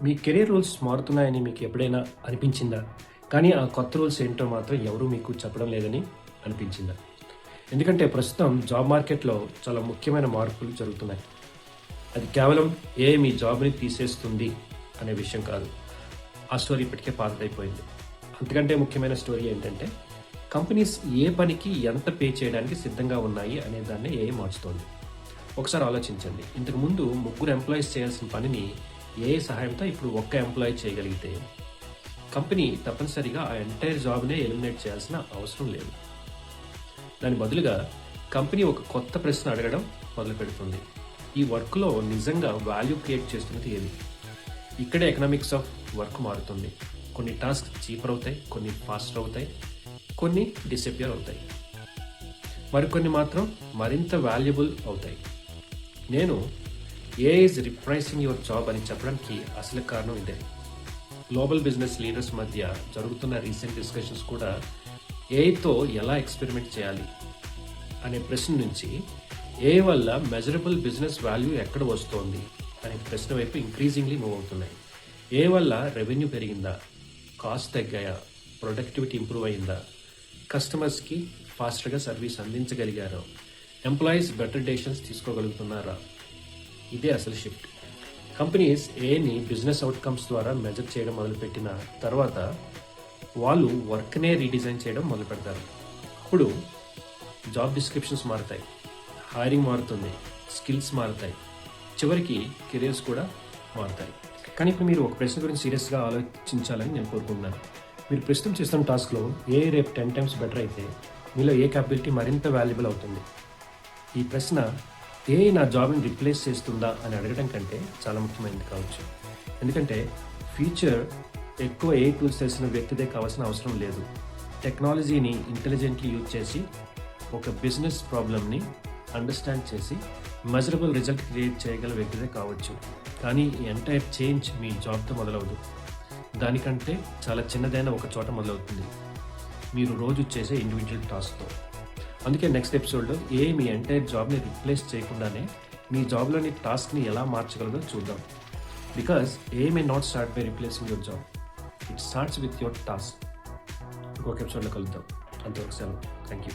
మీ career rules మారుతున్నాయని మీకు ఎప్పుడైనా అనిపించిందా? కానీ ఆ కొత్త రూల్స్ ఏంటో మాత్రం ఎవరూ మీకు చెప్పడం లేదని అనిపించిందా? ఎందుకంటే ప్రస్తుతం జాబ్ మార్కెట్లో చాలా ముఖ్యమైన మార్పులు జరుగుతున్నాయి. అది కేవలం మీ జాబ్ని తీసేస్తుంది అనే విషయం కాదు. ఆ స్టోరీ ఇప్పటికే పాతదైపోయింది. అంతకంటే ముఖ్యమైన స్టోరీ ఏంటంటే కంపెనీస్ ఏ పనికి ఎంత పే చేయడానికి సిద్ధంగా ఉన్నాయి అనే దాన్ని మార్చుతోంది. ఒకసారి ఆలోచించండి. ఇంతకుముందు 3 ఎంప్లాయీస్ చేయాల్సిన పనిని సహాయంతో ఇప్పుడు 1 ఎంప్లాయీ చేయగలిగితే కంపెనీ తప్పనిసరిగా ఆ ఎంటైర్ జాబ్నే ఎలిమినేట్ చేయాల్సిన అవసరం లేదు. దాని బదులుగా కంపెనీ ఒక కొత్త ప్రశ్న అడగడం మొదలు పెడుతుంది. ఈ వర్క్లో నిజంగా వాల్యూ క్రియేట్ చేస్తున్నది ఏది? ఇక్కడే ఎకనామిక్స్ ఆఫ్ వర్క్ మారుతుంది. కొన్ని టాస్క్ చీపర్ అవుతాయి, కొన్ని ఫాస్టర్ అవుతాయి, కొన్ని డిసపియర్ అవుతాయి, మరికొన్ని మాత్రం మరింత వాల్యుబుల్ అవుతాయి. నేను ఈజ్ రిప్రైసింగ్ యువర్ జాబ్ అని చెప్పడానికి అసలు కారణం ఇదే. గ్లోబల్ బిజినెస్ లీడర్స్ మధ్య జరుగుతున్న రీసెంట్ డిస్కషన్స్ కూడా ఏఐతో ఎలా ఎక్స్పెరిమెంట్ చేయాలి అనే ప్రశ్న నుంచి వల్ల మెజరబుల్ బిజినెస్ వాల్యూ ఎక్కడ వస్తోంది అనే ప్రశ్న వైపు ఇంక్రీజింగ్లీ మూవ్ అవుతున్నాయి. వల్ల రెవెన్యూ పెరిగిందా, కాస్ట్ తగ్గాయా, ప్రొడక్టివిటీ ఇంప్రూవ్ అయిందా, కస్టమర్స్కి ఫాస్ట్గా సర్వీస్ అందించగలిగారా, ఎంప్లాయీస్ బెటర్ డెసిషన్స్ తీసుకోగలుగుతున్నారా? ఇదే అసలు షిఫ్ట్. కంపెనీస్ ఏని బిజినెస్ అవుట్కమ్స్ ద్వారా మెజర్ చేయడం మొదలుపెట్టిన తర్వాత వాళ్ళు వర్క్నే రీడిజైన్ చేయడం మొదలు పెడతారు. అప్పుడు జాబ్ డిస్క్రిప్షన్స్ మారుతాయి, హైరింగ్ మారుతుంది, స్కిల్స్ మారుతాయి, చివరికి కెరియర్స్ కూడా మారుతాయి. కానీ ఇప్పుడు మీరు ఒక ప్రశ్న గురించి సీరియస్గా ఆలోచించాలని నేను కోరుకుంటున్నాను. మీరు ప్రస్తుతం చేస్తున్న టాస్క్లో రేపు 10 times బెటర్ అయితే మీలో క్యాపబిలిటీ మరింత వాల్యుబుల్ అవుతుంది. ఈ ప్రశ్న నా జాబ్ని రిప్లేస్ చేస్తుందా అని అడగడం కంటే చాలా ముఖ్యమైనది కావచ్చు. ఎందుకంటే ఫ్యూచర్ ఎక్కువ టూల్స్ తెలిసిన వ్యక్తిదే కావాల్సిన అవసరం లేదు. టెక్నాలజీని ఇంటెలిజెంట్లీ యూజ్ చేసి ఒక బిజినెస్ ప్రాబ్లమ్ని అండర్స్టాండ్ చేసి మెజరబుల్ రిజల్ట్ క్రియేట్ చేయగల వ్యక్తిదే కావచ్చు. కానీ ఈ ఎంటైర్ చేంజ్ మీ జాబ్తో మొదలవదు. దానికంటే చాలా చిన్నదైన ఒక చోట మొదలవుతుంది, మీరు రోజు చేసే ఇండివిజువల్ టాస్క్తో. అందుకే నెక్స్ట్ ఎపిసోడ్లో మీ ఎంటైర్ జాబ్ని రిప్లేస్ చేయకుండానే మీ జాబ్లోని టాస్క్ని ఎలా మార్చగలదో చూద్దాం. Because may not start by replacing your job, it starts with your task. ఇంకొక ఎపిసోడ్లో కలుద్దాం. అంతవరకు సెలవు. Thank you.